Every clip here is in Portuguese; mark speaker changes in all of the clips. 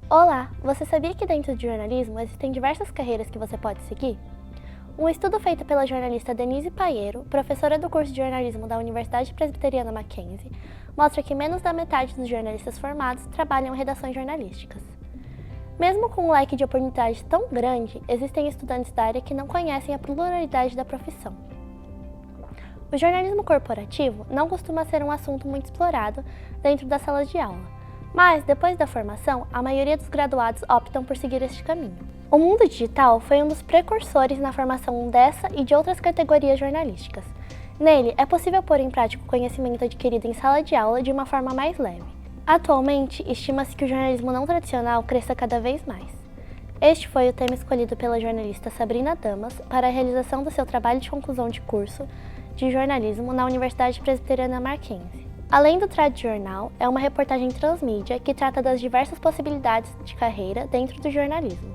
Speaker 1: Olá! Você sabia que dentro de jornalismo existem diversas carreiras que você pode seguir? Um estudo feito pela jornalista Denise Paiero, professora do curso de jornalismo da Universidade Presbiteriana Mackenzie, mostra que menos da metade dos jornalistas formados trabalham em redações jornalísticas. Mesmo com um leque de oportunidades tão grande, existem estudantes da área que não conhecem a pluralidade da profissão. O jornalismo corporativo não costuma ser um assunto muito explorado dentro das salas de aula, mas depois da formação, a maioria dos graduados optam por seguir este caminho. O mundo digital foi um dos precursores na formação dessa e de outras categorias jornalísticas. Nele, é possível pôr em prática o conhecimento adquirido em sala de aula de uma forma mais leve. Atualmente, estima-se que o jornalismo não tradicional cresça cada vez mais. Este foi o tema escolhido pela jornalista Sabrina Damas para a realização do seu trabalho de conclusão de curso de jornalismo na Universidade Presbiteriana Mackenzie. Além do Tradijornal, é uma reportagem transmídia que trata das diversas possibilidades de carreira dentro do jornalismo.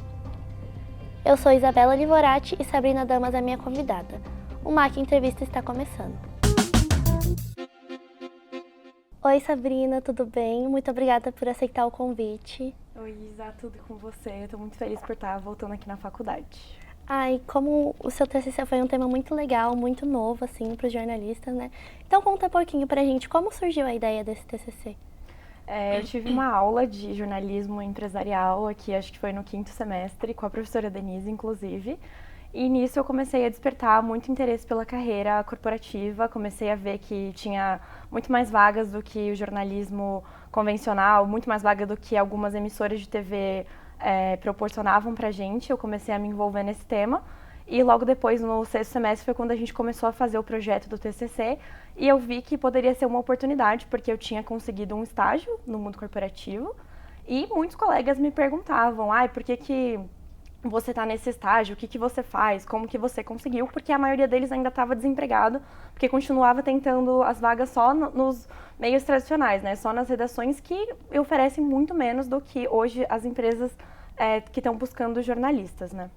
Speaker 1: Eu sou Isabela Livorati e Sabrina Damas é minha convidada. O MAC Entrevista está começando. Oi Sabrina, tudo bem? Muito obrigada por aceitar o convite.
Speaker 2: Oi Isa, tudo com você? Eu tô muito feliz por estar voltando aqui na faculdade.
Speaker 1: Ai, como o seu TCC foi um tema muito legal, muito novo, assim, para os jornalistas, né? Então conta um pouquinho pra gente como surgiu a ideia desse TCC.
Speaker 2: Eu tive uma aula de jornalismo empresarial aqui, acho que foi no 5º semestre, com a professora Denise, inclusive. E nisso eu comecei a despertar muito interesse pela carreira corporativa, comecei a ver que tinha muito mais vagas do que o jornalismo convencional, muito mais vaga do que algumas emissoras de TV proporcionavam pra gente. Eu comecei a me envolver nesse tema e logo depois, no 6º semestre, foi quando a gente começou a fazer o projeto do TCC e eu vi que poderia ser uma oportunidade, porque eu tinha conseguido um estágio no mundo corporativo e muitos colegas me perguntavam, por que você está nesse estágio, o que você faz, como que você conseguiu, porque a maioria deles ainda estava desempregado, porque continuava tentando as vagas só nos meios tradicionais, né? Só nas redações que oferecem muito menos do que hoje as empresas que estão buscando jornalistas, né?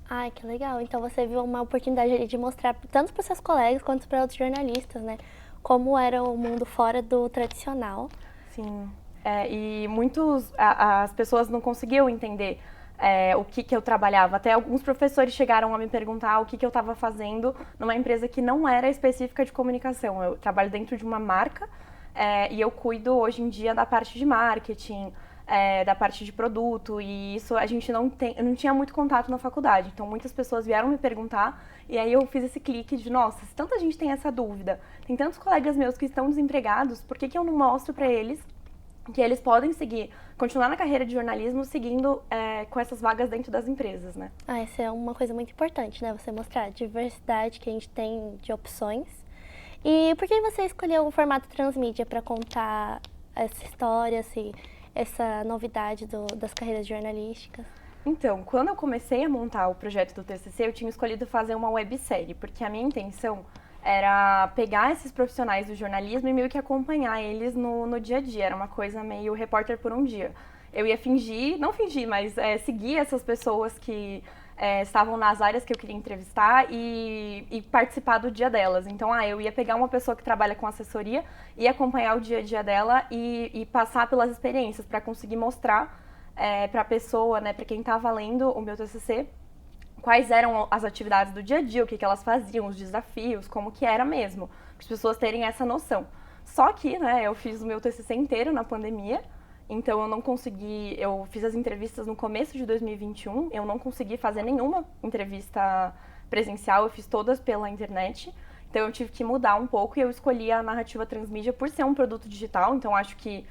Speaker 1: Ai, que legal. Então você viu uma oportunidade de mostrar tanto para os seus colegas quanto para outros jornalistas, né? Como era o mundo fora do tradicional.
Speaker 2: Sim, e as pessoas não conseguiam entender o que eu trabalhava. Até alguns professores chegaram a me perguntar o que eu estava fazendo numa empresa que não era específica de comunicação. Eu trabalho dentro de uma marca e eu cuido hoje em dia da parte de marketing, da parte de produto, e isso a gente não tinha muito contato na faculdade. Então muitas pessoas vieram me perguntar e aí eu fiz esse clique de, nossa, se tanta gente tem essa dúvida, tem tantos colegas meus que estão desempregados, por que eu não mostro para eles que eles podem continuar na carreira de jornalismo seguindo com essas vagas dentro das empresas, né?
Speaker 1: Essa é uma coisa muito importante, né? Você mostrar a diversidade que a gente tem de opções. E por que você escolheu o formato transmídia para contar essa história, essa novidade das carreiras jornalísticas?
Speaker 2: Então, quando eu comecei a montar o projeto do TCC, eu tinha escolhido fazer uma websérie, porque a minha intenção era pegar esses profissionais do jornalismo e meio que acompanhar eles no dia a dia. Era uma coisa meio repórter por um dia. Eu ia mas seguir essas pessoas que estavam nas áreas que eu queria entrevistar e participar do dia delas. Então, eu ia pegar uma pessoa que trabalha com assessoria e acompanhar o dia a dia dela e passar pelas experiências para conseguir mostrar para a pessoa, né, para quem estava lendo o meu TCC, quais eram as atividades do dia a dia, o que elas faziam, os desafios, como que era mesmo, para as pessoas terem essa noção. Só que, né, eu fiz o meu TCC inteiro na pandemia, então eu fiz as entrevistas no começo de 2021, eu não consegui fazer nenhuma entrevista presencial, eu fiz todas pela internet, então eu tive que mudar um pouco e eu escolhi a narrativa transmídia por ser um produto digital, então acho que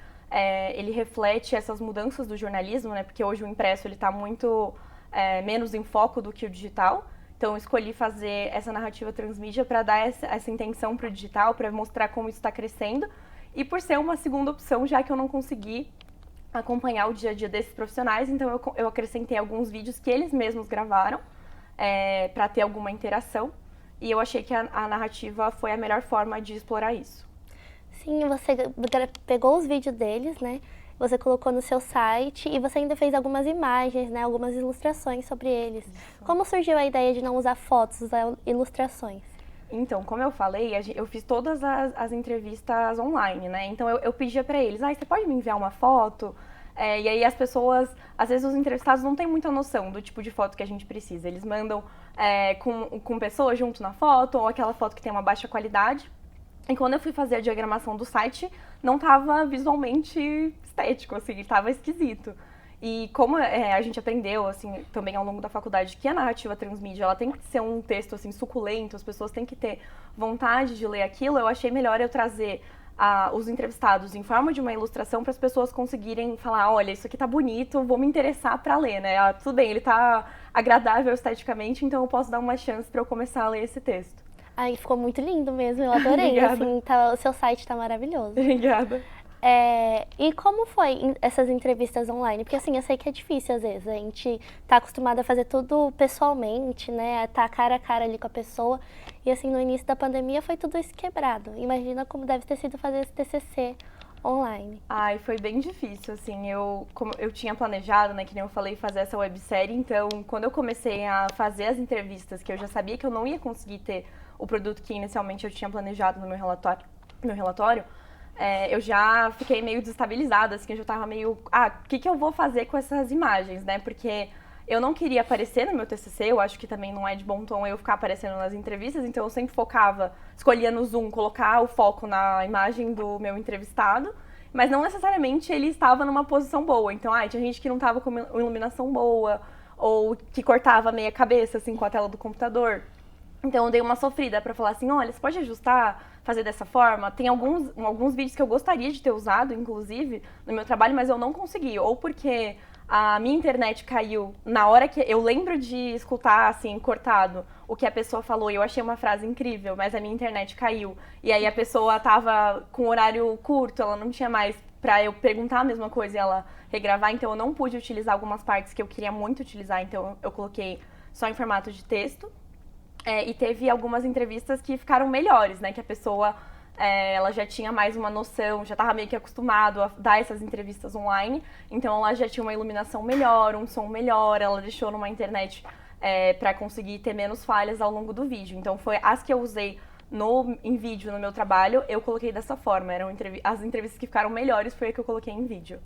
Speaker 2: ele reflete essas mudanças do jornalismo, né, porque hoje o impresso está muito menos em foco do que o digital. Então eu escolhi fazer essa narrativa transmídia para dar essa intenção para o digital, para mostrar como isso está crescendo. E por ser uma segunda opção, já que eu não consegui acompanhar o dia a dia desses profissionais, então eu acrescentei alguns vídeos que eles mesmos gravaram para ter alguma interação. E eu achei que a narrativa foi a melhor forma de explorar isso.
Speaker 1: Sim, você pegou os vídeos deles, né? você colocou no seu site e você ainda fez algumas imagens, né, algumas ilustrações sobre eles. Como surgiu a ideia de não usar fotos, usar ilustrações?
Speaker 2: Então, como eu falei, eu fiz todas as entrevistas online, né? Então, eu pedia pra eles, você pode me enviar uma foto? E aí as pessoas, às vezes os entrevistados não têm muita noção do tipo de foto que a gente precisa. Eles mandam com pessoas junto na foto, ou aquela foto que tem uma baixa qualidade. E quando eu fui fazer a diagramação do site, não estava visualmente estético, assim, estava esquisito. E como a gente aprendeu, assim, também ao longo da faculdade, que a narrativa transmídia, ela tem que ser um texto, assim, suculento, as pessoas têm que ter vontade de ler aquilo, eu achei melhor eu trazer os entrevistados em forma de uma ilustração para as pessoas conseguirem falar, olha, isso aqui tá bonito, vou me interessar para ler, né? Tudo bem, ele tá agradável esteticamente, então eu posso dar uma chance para eu começar a ler esse texto.
Speaker 1: Ai, ficou muito lindo mesmo, eu adorei, assim, o seu site tá maravilhoso.
Speaker 2: Obrigada.
Speaker 1: E como foi essas entrevistas online? Porque assim, eu sei que é difícil às vezes, a gente tá acostumado a fazer tudo pessoalmente, né? A tá cara a cara ali com a pessoa. E assim, no início da pandemia foi tudo isso quebrado. Imagina como deve ter sido fazer esse TCC online.
Speaker 2: Ai, foi bem difícil, assim, como eu tinha planejado, né, que nem eu falei, fazer essa websérie, então, quando eu comecei a fazer as entrevistas, que eu já sabia que eu não ia conseguir ter o produto que inicialmente eu tinha planejado no meu relatório, eu já fiquei meio desestabilizada, assim, eu já tava meio, o que eu vou fazer com essas imagens, né, porque eu não queria aparecer no meu TCC, eu acho que também não é de bom tom eu ficar aparecendo nas entrevistas, então eu sempre escolhia no Zoom, colocar o foco na imagem do meu entrevistado, mas não necessariamente ele estava numa posição boa, então, tinha gente que não estava com iluminação boa, ou que cortava meia cabeça, assim, com a tela do computador. Então eu dei uma sofrida pra falar assim, olha, você pode ajustar, fazer dessa forma? Tem alguns vídeos que eu gostaria de ter usado, inclusive, no meu trabalho, mas eu não consegui. Ou porque a minha internet caiu na hora que... Eu lembro de escutar, assim, cortado, o que a pessoa falou e eu achei uma frase incrível, mas a minha internet caiu. E aí a pessoa tava com horário curto, ela não tinha mais pra eu perguntar a mesma coisa e ela regravar, então eu não pude utilizar algumas partes que eu queria muito utilizar, então eu coloquei só em formato de texto. E teve algumas entrevistas que ficaram melhores, né? Que a pessoa ela já tinha mais uma noção, já estava meio que acostumado a dar essas entrevistas online. Então ela já tinha uma iluminação melhor, um som melhor, ela deixou numa internet para conseguir ter menos falhas ao longo do vídeo. Então foi as que eu usei em vídeo no meu trabalho, eu coloquei dessa forma. As entrevistas que ficaram melhores foi a que eu coloquei em vídeo.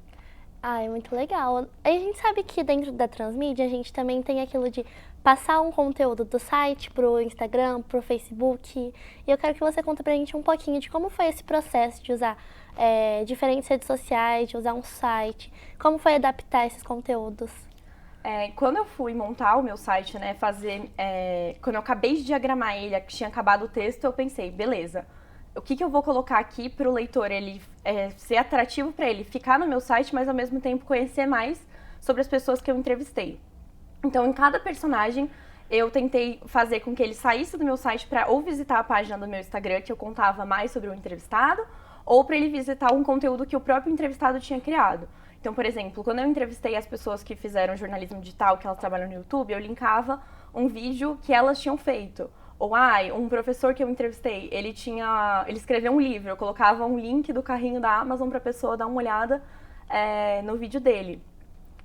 Speaker 1: É muito legal. A gente sabe que dentro da Transmídia a gente também tem aquilo de passar um conteúdo do site pro Instagram, pro Facebook. E eu quero que você conte pra gente um pouquinho de como foi esse processo de usar diferentes redes sociais, de usar um site. Como foi adaptar esses conteúdos?
Speaker 2: Quando eu fui montar o meu site, né, quando eu acabei de diagramar ele, que tinha acabado o texto, eu pensei, beleza, o que eu vou colocar aqui para o leitor ele ser atrativo para ele ficar no meu site, mas ao mesmo tempo conhecer mais sobre as pessoas que eu entrevistei. Então, em cada personagem, eu tentei fazer com que ele saísse do meu site para ou visitar a página do meu Instagram, que eu contava mais sobre o entrevistado, ou para ele visitar um conteúdo que o próprio entrevistado tinha criado. Então, por exemplo, quando eu entrevistei as pessoas que fizeram jornalismo digital, que elas trabalham no YouTube, eu linkava um vídeo que elas tinham feito. Ou, um professor que eu entrevistei, ele escreveu um livro, eu colocava um link do carrinho da Amazon para a pessoa dar uma olhada no vídeo dele.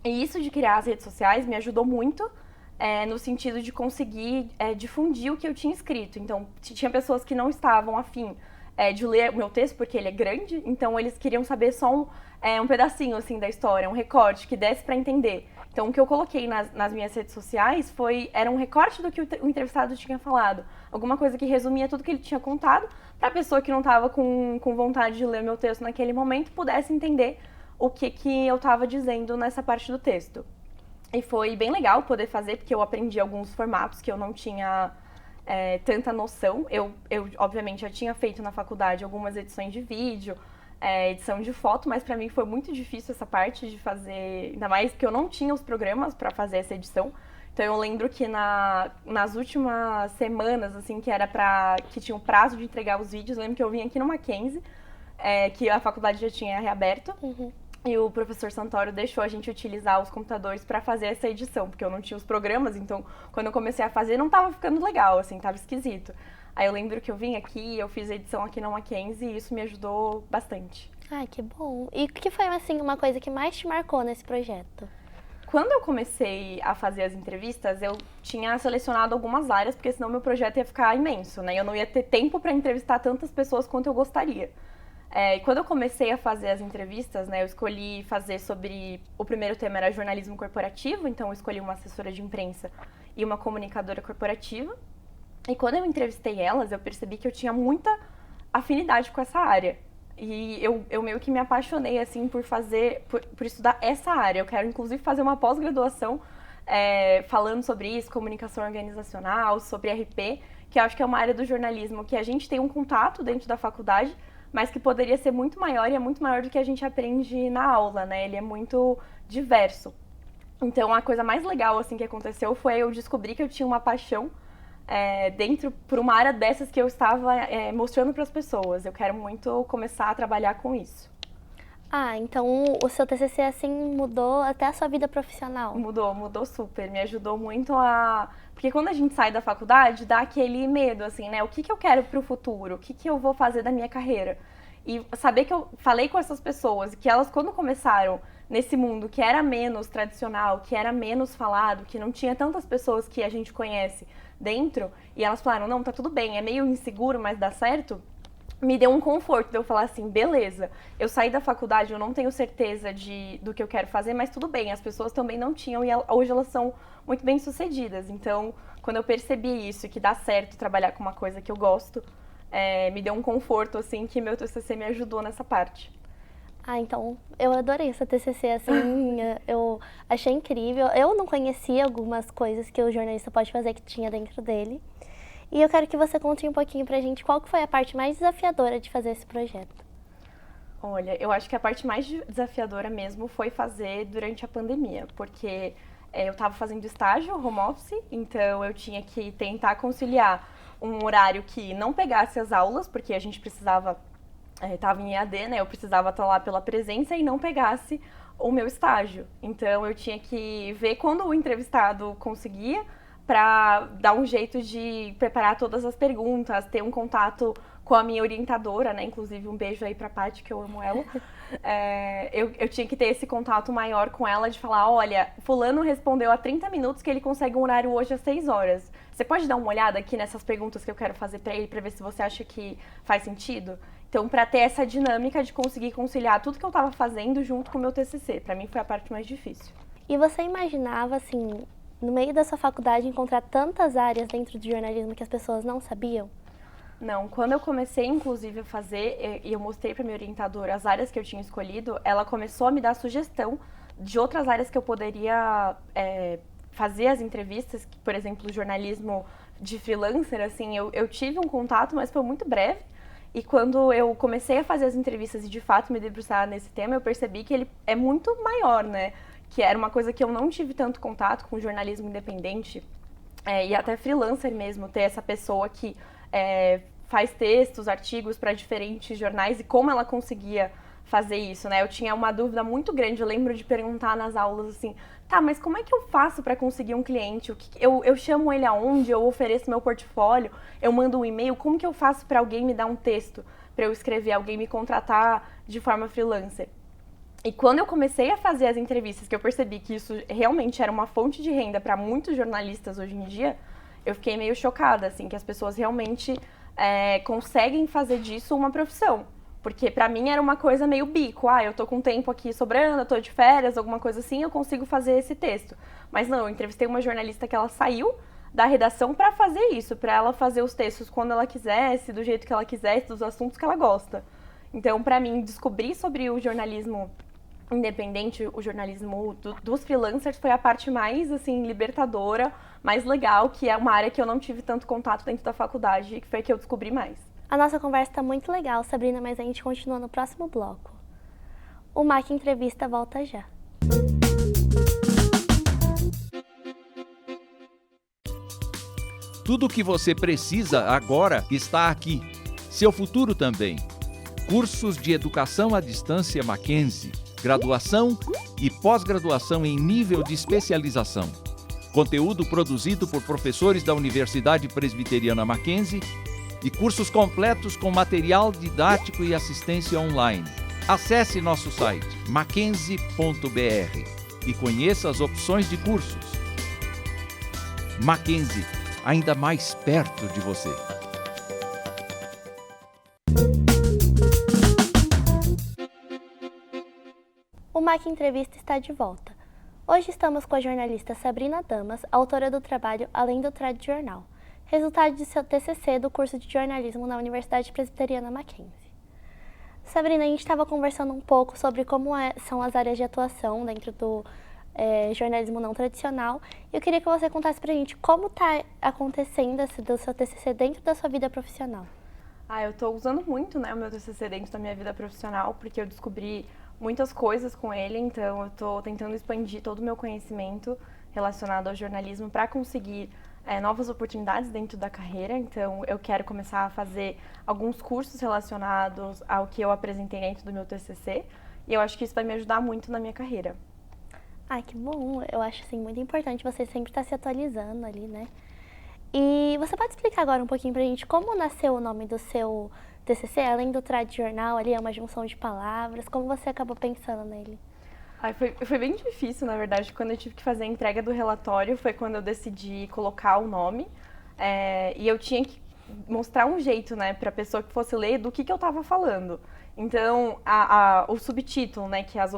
Speaker 2: E isso de criar as redes sociais me ajudou muito no sentido de conseguir difundir o que eu tinha escrito. Então, tinha pessoas que não estavam afim de ler o meu texto, porque ele é grande, então eles queriam saber só um pedacinho assim, da história, um recorte que desse para entender. Então, o que eu coloquei nas minhas redes sociais era um recorte do que o entrevistado tinha falado. Alguma coisa que resumia tudo que ele tinha contado, para a pessoa que não estava com vontade de ler meu texto naquele momento pudesse entender o que eu estava dizendo nessa parte do texto. E foi bem legal poder fazer, porque eu aprendi alguns formatos que eu não tinha tanta noção. Eu, obviamente, já tinha feito na faculdade algumas edições de vídeo, edição de foto, mas para mim foi muito difícil essa parte de fazer, ainda mais que eu não tinha os programas para fazer essa edição. Então eu lembro que nas últimas semanas, assim, que tinha o prazo de entregar os vídeos, eu lembro que eu vim aqui no Mackenzie, que a faculdade já tinha reaberto.
Speaker 1: Uhum.
Speaker 2: E o professor Santoro deixou a gente utilizar os computadores para fazer essa edição, porque eu não tinha os programas, então quando eu comecei a fazer não tava ficando legal, assim, tava esquisito. Aí eu lembro que eu vim aqui, eu fiz a edição aqui na Mackenzie e isso me ajudou bastante.
Speaker 1: Ai, que bom. E o que foi, assim, uma coisa que mais te marcou nesse projeto?
Speaker 2: Quando eu comecei a fazer as entrevistas, eu tinha selecionado algumas áreas, porque senão meu projeto ia ficar imenso, né? Eu não ia ter tempo para entrevistar tantas pessoas quanto eu gostaria. E quando eu comecei a fazer as entrevistas, né, eu escolhi fazer sobre... O primeiro tema era jornalismo corporativo, então eu escolhi uma assessora de imprensa e uma comunicadora corporativa. E quando eu entrevistei elas, eu percebi que eu tinha muita afinidade com essa área. E eu meio que me apaixonei, assim, por estudar essa área. Eu quero, inclusive, fazer uma pós-graduação falando sobre isso, comunicação organizacional, sobre RP, que eu acho que é uma área do jornalismo que a gente tem um contato dentro da faculdade, mas que poderia ser muito maior e é muito maior do que a gente aprende na aula, né? Ele é muito diverso. Então, a coisa mais legal, assim, que aconteceu foi eu descobrir que eu tinha uma paixão dentro por uma área dessas que eu estava mostrando para as pessoas. Eu quero muito começar a trabalhar com isso.
Speaker 1: Ah, então o seu TCC, assim, mudou até a sua vida profissional?
Speaker 2: Mudou super. Me ajudou muito a... Porque quando a gente sai da faculdade, dá aquele medo, assim, né? O que eu quero pro futuro? O que eu vou fazer da minha carreira? E saber que eu falei com essas pessoas, que elas, quando começaram nesse mundo que era menos tradicional, que era menos falado, que não tinha tantas pessoas que a gente conhece dentro, e elas falaram, não, tá tudo bem, é meio inseguro, mas dá certo, me deu um conforto de eu falar assim, beleza, eu saí da faculdade, eu não tenho certeza do que eu quero fazer, mas tudo bem, as pessoas também não tinham e hoje elas são muito bem sucedidas. Então, quando eu percebi isso, que dá certo trabalhar com uma coisa que eu gosto, me deu um conforto, assim, que meu TCC me ajudou nessa parte.
Speaker 1: Ah, então, eu adorei essa TCC, assim, eu achei incrível. Eu não conhecia algumas coisas que o jornalista pode fazer que tinha dentro dele. E eu quero que você conte um pouquinho pra gente qual que foi a parte mais desafiadora de fazer esse projeto.
Speaker 2: Olha, eu acho que a parte mais desafiadora mesmo foi fazer durante a pandemia, porque eu estava fazendo estágio, home office, então eu tinha que tentar conciliar um horário que não pegasse as aulas, porque a gente precisava... Estava em EAD, né? Eu precisava estar lá pela presença e não pegasse o meu estágio. Então, eu tinha que ver quando o entrevistado conseguia para dar um jeito de preparar todas as perguntas, ter um contato com a minha orientadora, né? Inclusive, um beijo aí pra Paty, que eu amo ela. Eu tinha que ter esse contato maior com ela de falar, olha, fulano respondeu há 30 minutos que ele consegue um horário hoje às 6 horas. Você pode dar uma olhada aqui nessas perguntas que eu quero fazer para ele, para ver se você acha que faz sentido? Então, para ter essa dinâmica de conseguir conciliar tudo que eu estava fazendo junto com o meu TCC, para mim foi a parte mais difícil.
Speaker 1: E você imaginava, assim, no meio da sua faculdade, encontrar tantas áreas dentro do jornalismo que as pessoas não sabiam?
Speaker 2: Não, quando eu comecei, inclusive, a fazer, e eu mostrei para minha orientadora as áreas que eu tinha escolhido, ela começou a me dar sugestão de outras áreas que eu poderia fazer as entrevistas, por exemplo, jornalismo de freelancer, assim, eu tive um contato, mas foi muito breve. E quando eu comecei a fazer as entrevistas e de fato me debruçar nesse tema, eu percebi que ele é muito maior, né? Que era uma coisa que eu não tive tanto contato com jornalismo independente e até freelancer mesmo, ter essa pessoa que faz textos, artigos para diferentes jornais e como ela conseguia fazer isso, né? Eu tinha uma dúvida muito grande, eu lembro de perguntar nas aulas assim, tá, mas como é que eu faço para conseguir um cliente? Eu chamo ele aonde? Eu ofereço meu portfólio? Eu mando um e-mail? Como que eu faço para alguém me dar um texto para eu escrever, alguém me contratar de forma freelancer? E quando eu comecei a fazer as entrevistas, que eu percebi que isso realmente era uma fonte de renda para muitos jornalistas hoje em dia, eu fiquei meio chocada, assim, que as pessoas realmente conseguem fazer disso uma profissão. Porque pra mim era uma coisa meio bico, eu tô com tempo aqui sobrando, eu tô de férias, alguma coisa assim, eu consigo fazer esse texto. Mas não, eu entrevistei uma jornalista que ela saiu da redação pra fazer isso, pra ela fazer os textos quando ela quisesse, do jeito que ela quisesse, dos assuntos que ela gosta. Então, pra mim, descobrir sobre o jornalismo independente, o jornalismo dos freelancers foi a parte mais, assim, libertadora, mais legal, que é uma área que eu não tive tanto contato dentro da faculdade e que foi a que eu descobri mais.
Speaker 1: A nossa conversa está muito legal, Sabrina, mas a gente continua no próximo bloco. O MAC Entrevista volta já.
Speaker 3: Tudo o que você precisa agora está aqui. Seu futuro também. Cursos de Educação à Distância Mackenzie, graduação e pós-graduação em nível de especialização. Conteúdo produzido por professores da Universidade Presbiteriana Mackenzie e cursos completos com material didático e assistência online. Acesse nosso site mackenzie.br e conheça as opções de cursos. Mackenzie, ainda mais perto de você.
Speaker 1: O Mac Entrevista está de volta. Hoje estamos com a jornalista Sabrina Damas, autora do trabalho Além do Trad Jornal, resultado de seu TCC do curso de jornalismo na Universidade Presbiteriana Mackenzie. Sabrina, a gente estava conversando um pouco sobre como são as áreas de atuação dentro do jornalismo não tradicional. E eu queria que você contasse pra gente como está acontecendo do seu TCC dentro da sua vida profissional.
Speaker 2: Eu estou usando muito, né, o meu TCC dentro da minha vida profissional, porque eu descobri muitas coisas com ele, então eu estou tentando expandir todo o meu conhecimento relacionado ao jornalismo para conseguir novas oportunidades dentro da carreira. Então eu quero começar a fazer alguns cursos relacionados ao que eu apresentei dentro do meu TCC, e eu acho que isso vai me ajudar muito na minha carreira.
Speaker 1: Ai, que bom! Eu acho assim, muito importante você sempre estar se atualizando ali, né? E você pode explicar agora um pouquinho pra gente como nasceu o nome do seu TCC, além do Trad Jornal, ali é uma junção de palavras, como você acabou pensando nele?
Speaker 2: Foi bem difícil, na verdade, quando eu tive que fazer a entrega do relatório, foi quando eu decidi colocar o nome, e eu tinha que mostrar um jeito, né, para a pessoa que fosse ler do que eu estava falando. Então, o subtítulo, né, que as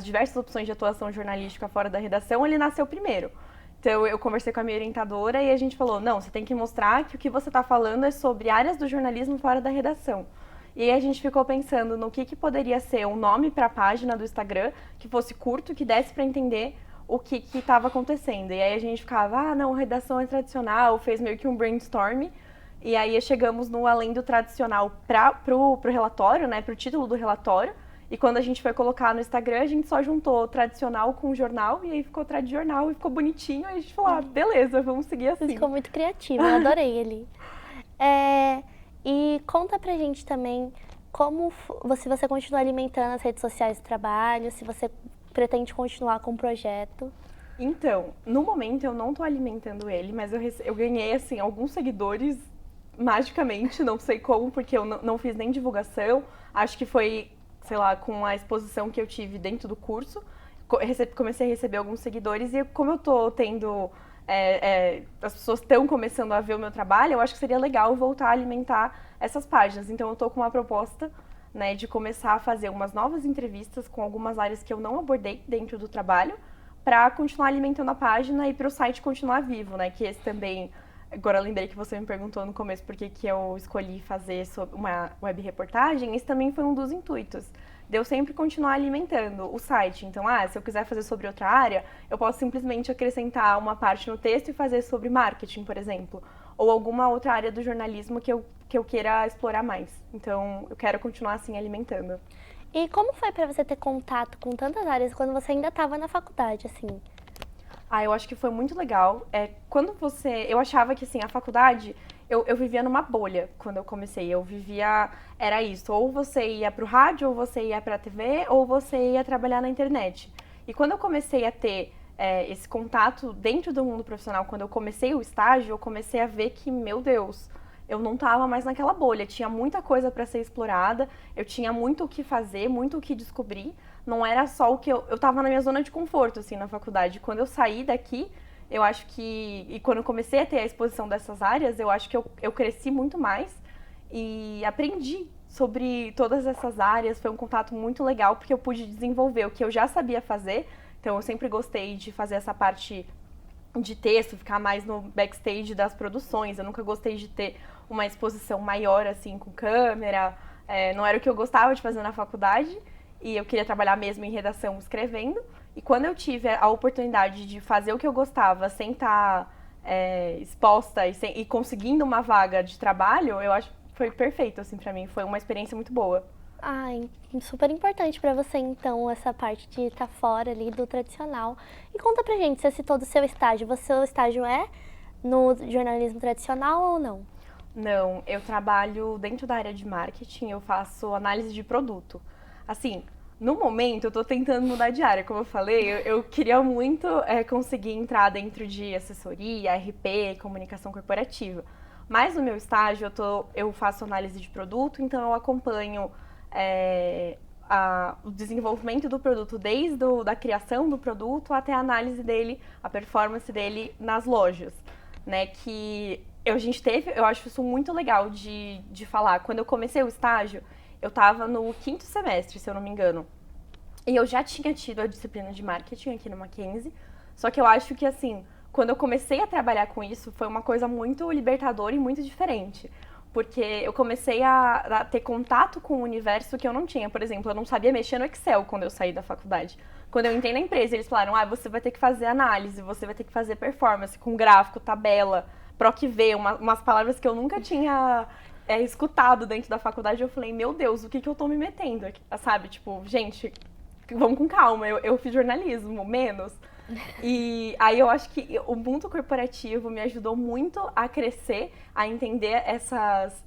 Speaker 2: diversas opções de atuação jornalística fora da redação, ele nasceu primeiro. Então, eu conversei com a minha orientadora e a gente falou, não, você tem que mostrar que o que você está falando é sobre áreas do jornalismo fora da redação. E aí a gente ficou pensando no que poderia ser um nome para a página do Instagram, que fosse curto, que desse para entender o que estava acontecendo. E aí a gente ficava, não, redação é tradicional, fez meio que um brainstorm. E aí chegamos no além do tradicional pro relatório, né, pro título do relatório. E quando a gente foi colocar no Instagram, a gente só juntou tradicional com jornal, e aí ficou Trad Jornal e ficou bonitinho. Aí a gente falou, beleza, vamos seguir assim.
Speaker 1: Ficou muito criativo, eu adorei ele. E conta pra gente também se você continua alimentando as redes sociais do trabalho, se você pretende continuar com o projeto.
Speaker 2: Então, no momento eu não tô alimentando ele, mas eu ganhei, assim, alguns seguidores magicamente, não sei como, porque eu não fiz nem divulgação. Acho que foi, sei lá, com a exposição que eu tive dentro do curso, comecei a receber alguns seguidores, e como eu tô tendo... as pessoas estão começando a ver o meu trabalho, eu acho que seria legal voltar a alimentar essas páginas. Então eu estou com uma proposta, né, de começar a fazer umas novas entrevistas com algumas áreas que eu não abordei dentro do trabalho, para continuar alimentando a página e para o site continuar vivo, né, que esse também... Agora eu lembrei que você me perguntou no começo por que eu escolhi fazer uma web reportagem. Esse também foi um dos intuitos, de eu sempre continuar alimentando o site. Então, se eu quiser fazer sobre outra área, eu posso simplesmente acrescentar uma parte no texto e fazer sobre marketing, por exemplo. Ou alguma outra área do jornalismo que eu queira explorar mais. Então, eu quero continuar assim alimentando.
Speaker 1: E como foi para você ter contato com tantas áreas quando você ainda estava na faculdade, assim?
Speaker 2: Eu acho que foi muito legal. Eu achava que, assim, a faculdade, eu vivia numa bolha quando eu comecei. Era isso, ou você ia pro rádio, ou você ia pra TV, ou você ia trabalhar na internet. E quando eu comecei a ter esse contato dentro do mundo profissional, quando eu comecei o estágio, eu comecei a ver que, meu Deus, eu não estava mais naquela bolha. Tinha muita coisa para ser explorada, eu tinha muito o que fazer, muito o que descobrir. Não era só o que eu estava na minha zona de conforto, assim, na faculdade. Quando eu saí daqui, eu acho que... E quando eu comecei a ter a exposição dessas áreas, eu acho que eu cresci muito mais e aprendi sobre todas essas áreas. Foi um contato muito legal, porque eu pude desenvolver o que eu já sabia fazer. Então, eu sempre gostei de fazer essa parte de texto, ficar mais no backstage das produções. Eu nunca gostei de ter uma exposição maior, assim, com câmera. Não era o que eu gostava de fazer na faculdade. E eu queria trabalhar mesmo em redação, escrevendo. E quando eu tive a oportunidade de fazer o que eu gostava, sem estar exposta e conseguindo uma vaga de trabalho, eu acho que foi perfeito, assim, pra mim. Foi uma experiência muito boa.
Speaker 1: Super importante pra você, então, essa parte de estar fora ali do tradicional. E conta pra gente, você citou do seu estágio. O seu estágio é no jornalismo tradicional ou não?
Speaker 2: Não, eu trabalho dentro da área de marketing, eu faço análise de produto. Assim, no momento eu tô tentando mudar de área, como eu falei, eu queria muito conseguir entrar dentro de assessoria, RP, comunicação corporativa. Mas no meu estágio eu faço análise de produto, então eu acompanho o desenvolvimento do produto, desde da criação do produto até a análise dele, a performance dele nas lojas, né? Que a gente teve, eu acho isso muito legal de falar. Quando eu comecei o estágio, eu estava no 5º semestre, se eu não me engano. E eu já tinha tido a disciplina de marketing aqui no Mackenzie, só que eu acho que, assim, quando eu comecei a trabalhar com isso, foi uma coisa muito libertadora e muito diferente. Porque eu comecei a ter contato com um universo que eu não tinha. Por exemplo, eu não sabia mexer no Excel quando eu saí da faculdade. Quando eu entrei na empresa, eles falaram, você vai ter que fazer análise, você vai ter que fazer performance com gráfico, tabela, PROC-V, umas palavras que eu nunca tinha escutado dentro da faculdade. Eu falei, meu Deus, o que eu tô me metendo aqui? Sabe, tipo, gente, vamos com calma, eu fiz jornalismo, menos. E aí eu acho que o mundo corporativo me ajudou muito a crescer, a entender essas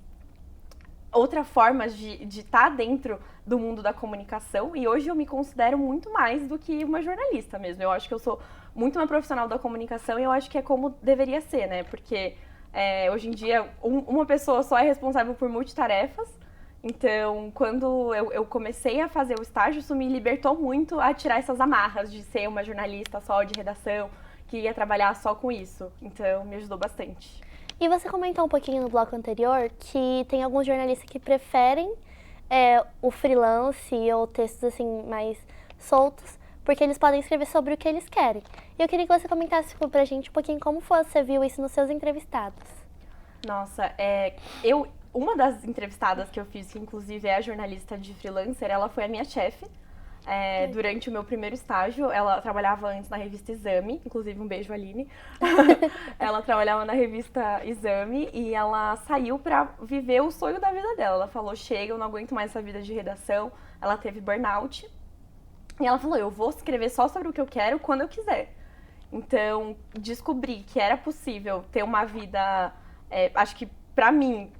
Speaker 2: outras formas de estar dentro do mundo da comunicação. E hoje eu me considero muito mais do que uma jornalista mesmo. Eu acho que eu sou muito uma profissional da comunicação e eu acho que é como deveria ser, né? Porque hoje em dia uma pessoa só é responsável por multitarefas. Então, quando eu comecei a fazer o estágio, isso me libertou muito a tirar essas amarras de ser uma jornalista só de redação, que ia trabalhar só com isso. Então, me ajudou bastante.
Speaker 1: E você comentou um pouquinho no bloco anterior que tem alguns jornalistas que preferem o freelance ou textos assim mais soltos, porque eles podem escrever sobre o que eles querem. E eu queria que você comentasse pra gente um pouquinho como você viu isso nos seus entrevistados.
Speaker 2: Nossa, uma das entrevistadas que eu fiz, que inclusive é a jornalista de freelancer, ela foi a minha chefe durante o meu primeiro estágio. Ela trabalhava antes na revista Exame, inclusive um beijo, Aline. Ela trabalhava na revista Exame e ela saiu pra viver o sonho da vida dela. Ela falou, chega, eu não aguento mais essa vida de redação. Ela teve burnout. E ela falou, eu vou escrever só sobre o que eu quero quando eu quiser. Então, descobri que era possível ter uma vida, acho que pra mim,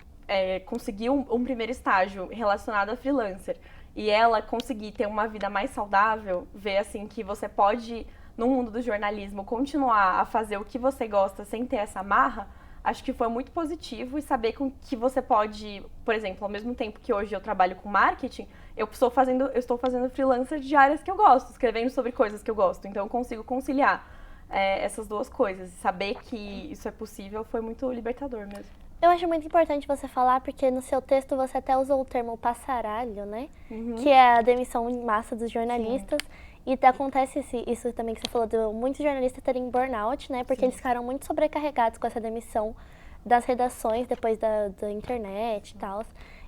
Speaker 2: conseguir um primeiro estágio relacionado a freelancer e ela conseguir ter uma vida mais saudável, ver assim que você pode, no mundo do jornalismo, continuar a fazer o que você gosta sem ter essa amarra, acho que foi muito positivo. E saber que você pode, por exemplo, ao mesmo tempo que hoje eu trabalho com marketing, eu estou fazendo freelancer de áreas que eu gosto, escrevendo sobre coisas que eu gosto, então eu consigo conciliar essas duas coisas. E saber que isso é possível foi muito libertador mesmo.
Speaker 1: Eu acho muito importante você falar, porque no seu texto você até usou o termo passaralho, né? Uhum. Que é a demissão em massa dos jornalistas. Sim. E acontece isso também que você falou, de muitos jornalistas terem burnout, né? Porque Sim. eles ficaram muito sobrecarregados com essa demissão das redações depois da internet e tal.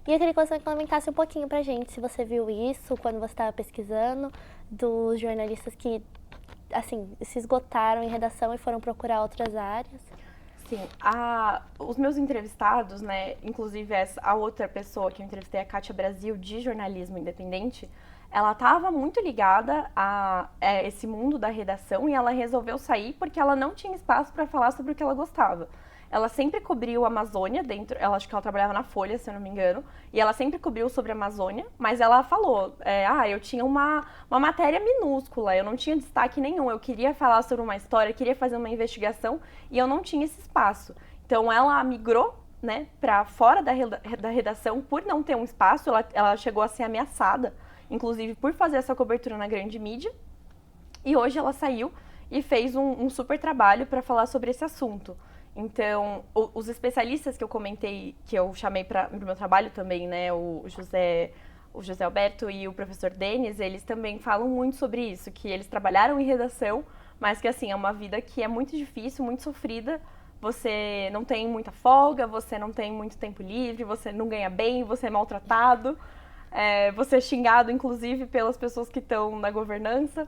Speaker 1: E eu queria que você comentasse um pouquinho pra gente, se você viu isso quando você estava pesquisando, dos jornalistas que, assim, se esgotaram em redação e foram procurar outras áreas.
Speaker 2: Sim, os meus entrevistados, né, inclusive a outra pessoa que eu entrevistei, a Kátia Brasil, de jornalismo independente, ela estava muito ligada a esse mundo da redação e ela resolveu sair porque ela não tinha espaço para falar sobre o que ela gostava. Ela sempre cobriu a Amazônia acho que ela trabalhava na Folha, se eu não me engano, e ela sempre cobriu sobre a Amazônia, mas ela falou, eu tinha uma matéria minúscula, eu não tinha destaque nenhum, eu queria falar sobre uma história, queria fazer uma investigação e eu não tinha esse espaço. Então ela migrou, né, para fora da redação por não ter um espaço. Ela chegou a ser ameaçada, inclusive por fazer essa cobertura na grande mídia, e hoje ela saiu e fez um super trabalho para falar sobre esse assunto. Então, os especialistas que eu comentei, que eu chamei para o meu trabalho também, né, o José Alberto e o professor Denis, eles também falam muito sobre isso, que eles trabalharam em redação, mas que, assim, é uma vida que é muito difícil, muito sofrida. Você não tem muita folga, você não tem muito tempo livre, você não ganha bem, você é maltratado, você é xingado, inclusive, pelas pessoas que estão na governança.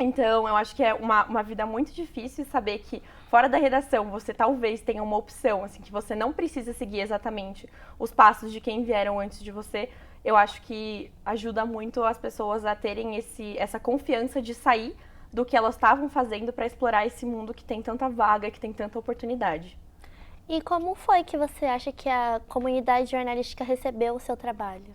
Speaker 2: Então, eu acho que é uma vida muito difícil. Saber que fora da redação você talvez tenha uma opção, assim, que você não precisa seguir exatamente os passos de quem vieram antes de você. Eu acho que ajuda muito as pessoas a terem essa confiança de sair do que elas estavam fazendo para explorar esse mundo que tem tanta vaga, que tem tanta oportunidade.
Speaker 1: E como foi que você acha que a comunidade jornalística recebeu o seu trabalho?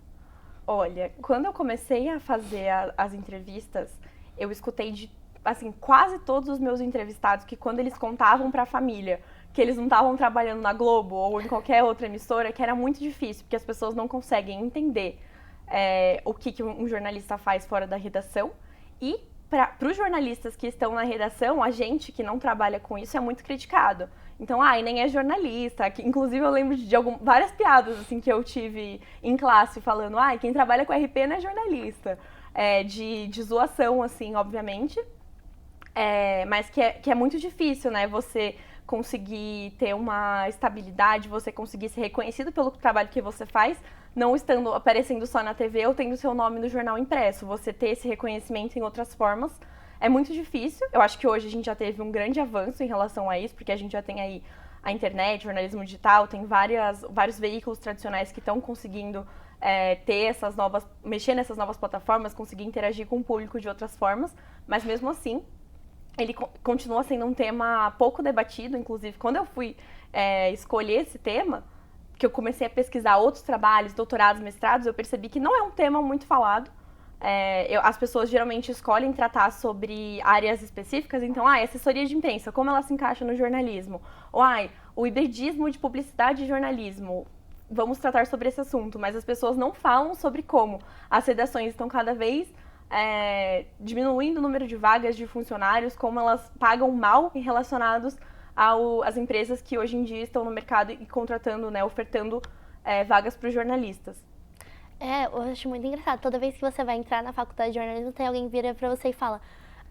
Speaker 2: Olha, quando eu comecei a fazer as entrevistas, eu escutei de, assim, quase todos os meus entrevistados que quando eles contavam para a família que eles não estavam trabalhando na Globo ou em qualquer outra emissora, que era muito difícil, porque as pessoas não conseguem entender o que um jornalista faz fora da redação. E para os jornalistas que estão na redação, a gente que não trabalha com isso é muito criticado. Então, nem é jornalista. Inclusive, eu lembro de várias piadas assim, que eu tive em classe falando, quem trabalha com RP não é jornalista. De zoação, assim, obviamente. Mas que é muito difícil, né? Você conseguir ter uma estabilidade, você conseguir ser reconhecido pelo trabalho que você faz, não estando aparecendo só na TV ou tendo seu nome no jornal impresso. Você ter esse reconhecimento em outras formas é muito difícil. Eu acho que hoje a gente já teve um grande avanço em relação a isso, porque a gente já tem aí a internet, jornalismo digital, tem vários veículos tradicionais que estão conseguindo mexer nessas novas plataformas, conseguir interagir com o público de outras formas, mas mesmo assim, ele continua sendo um tema pouco debatido. Inclusive, quando eu fui escolher esse tema, que eu comecei a pesquisar outros trabalhos, doutorados, mestrados, eu percebi que não é um tema muito falado. As pessoas geralmente escolhem tratar sobre áreas específicas, então, assessoria de imprensa, como ela se encaixa no jornalismo? Ou, o hibridismo de publicidade e jornalismo, vamos tratar sobre esse assunto, mas as pessoas não falam sobre como as redações estão cada vez diminuindo o número de vagas de funcionários, como elas pagam mal relacionados às empresas que hoje em dia estão no mercado e contratando, né, ofertando vagas para os jornalistas.
Speaker 1: Eu acho muito engraçado. Toda vez que você vai entrar na faculdade de jornalismo, tem alguém que vira pra você e fala: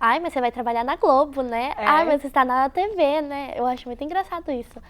Speaker 1: mas você vai trabalhar na Globo, né? Mas você está na TV, né? Eu acho muito engraçado isso.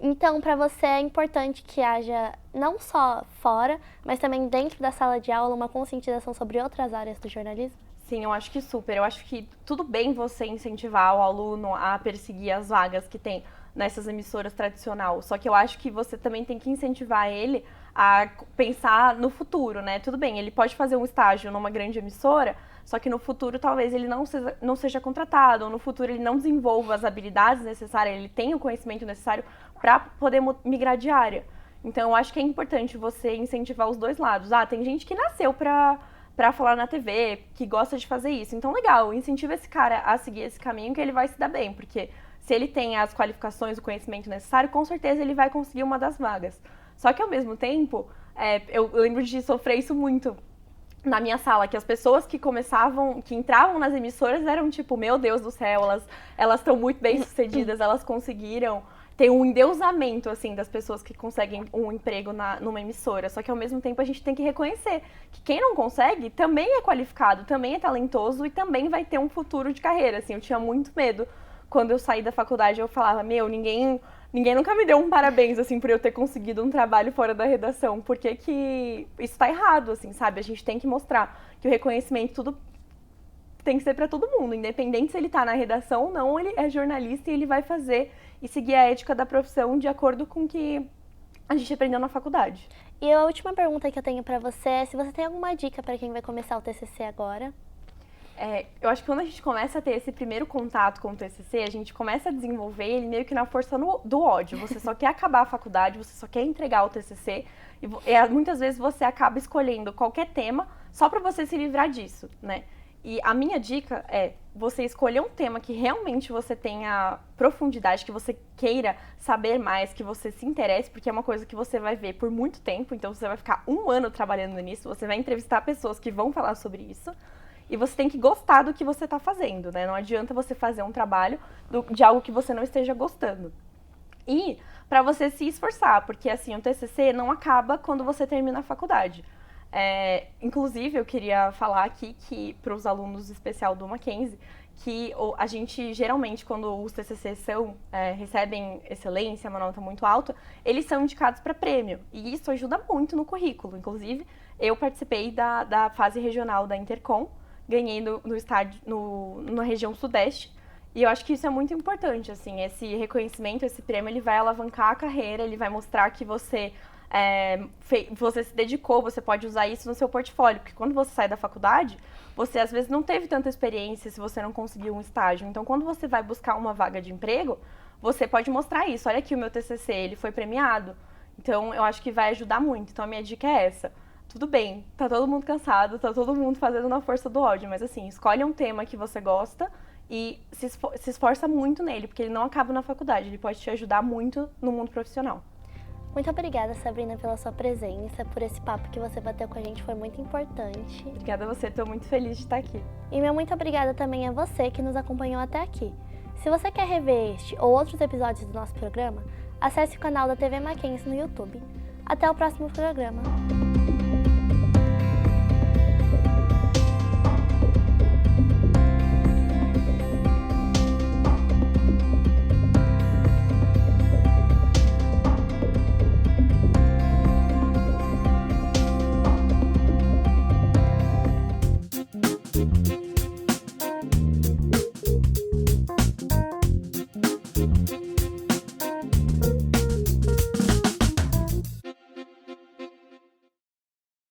Speaker 1: Então, para você é importante que haja, não só fora, mas também dentro da sala de aula, uma conscientização sobre outras áreas do jornalismo?
Speaker 2: Sim, eu acho que super. Eu acho que tudo bem você incentivar o aluno a perseguir as vagas que tem nessas emissoras tradicionais. Só que eu acho que você também tem que incentivar ele a pensar no futuro, né? Tudo bem, ele pode fazer um estágio numa grande emissora, só que no futuro talvez ele não seja contratado, ou no futuro ele não desenvolva as habilidades necessárias, ele tenha o conhecimento necessário para poder migrar de área. Então eu acho que é importante você incentivar os dois lados. Tem gente que nasceu para falar na TV, que gosta de fazer isso. Então legal, incentiva esse cara a seguir esse caminho que ele vai se dar bem, porque se ele tem as qualificações, o conhecimento necessário, com certeza ele vai conseguir uma das vagas. Só que ao mesmo tempo, eu lembro de sofrer isso muito na minha sala, que as pessoas que entravam nas emissoras eram tipo, meu Deus do céu, elas estão muito bem sucedidas, elas conseguiram ter um endeusamento, assim, das pessoas que conseguem um emprego numa emissora. Só que ao mesmo tempo a gente tem que reconhecer que quem não consegue também é qualificado, também é talentoso e também vai ter um futuro de carreira, assim. Eu tinha muito medo. Quando eu saí da faculdade, eu falava, ninguém nunca me deu um parabéns, assim, por eu ter conseguido um trabalho fora da redação. Por que isso tá errado, assim, sabe? A gente tem que mostrar que o reconhecimento, tudo tem que ser para todo mundo. Independente se ele tá na redação ou não, ele é jornalista e ele vai fazer e seguir a ética da profissão de acordo com o que a gente aprendeu na faculdade.
Speaker 1: E a última pergunta que eu tenho para você é se você tem alguma dica para quem vai começar o TCC agora.
Speaker 2: Eu acho que quando a gente começa a ter esse primeiro contato com o TCC, a gente começa a desenvolver ele meio que na força do ódio. Você só quer acabar a faculdade, você só quer entregar o TCC e muitas vezes você acaba escolhendo qualquer tema só para você se livrar disso, né? E a minha dica é você escolher um tema que realmente você tenha profundidade, que você queira saber mais, que você se interesse, porque é uma coisa que você vai ver por muito tempo, então você vai ficar 1 ano trabalhando nisso, você vai entrevistar pessoas que vão falar sobre isso. E você tem que gostar do que você está fazendo, né? Não adianta você fazer um trabalho de algo que você não esteja gostando. E para você se esforçar, porque assim, o TCC não acaba quando você termina a faculdade. Inclusive, eu queria falar aqui que para os alunos especial do Mackenzie, que a gente geralmente, quando os TCCs recebem excelência, uma nota muito alta, eles são indicados para prêmio. E isso ajuda muito no currículo. Inclusive, eu participei da fase regional da Intercom, ganhei no estádio, na região sudeste, e eu acho que isso é muito importante, assim, esse reconhecimento, esse prêmio, ele vai alavancar a carreira, ele vai mostrar que você se dedicou, você pode usar isso no seu portfólio, porque quando você sai da faculdade, você às vezes não teve tanta experiência se você não conseguiu um estágio, então quando você vai buscar uma vaga de emprego, você pode mostrar isso, olha aqui o meu TCC, ele foi premiado, então eu acho que vai ajudar muito, então a minha dica é essa. Tudo bem, tá todo mundo cansado, tá todo mundo fazendo na força do ódio, mas assim, escolhe um tema que você gosta e se esforça muito nele, porque ele não acaba na faculdade, ele pode te ajudar muito no mundo profissional.
Speaker 1: Muito obrigada, Sabrina, pela sua presença, por esse papo que você bateu com a gente, foi muito importante.
Speaker 2: Obrigada a você, estou muito feliz de estar aqui.
Speaker 1: E meu muito obrigada também a você que nos acompanhou até aqui. Se você quer rever este ou outros episódios do nosso programa, acesse o canal da TV Mackenzie no YouTube. Até o próximo programa.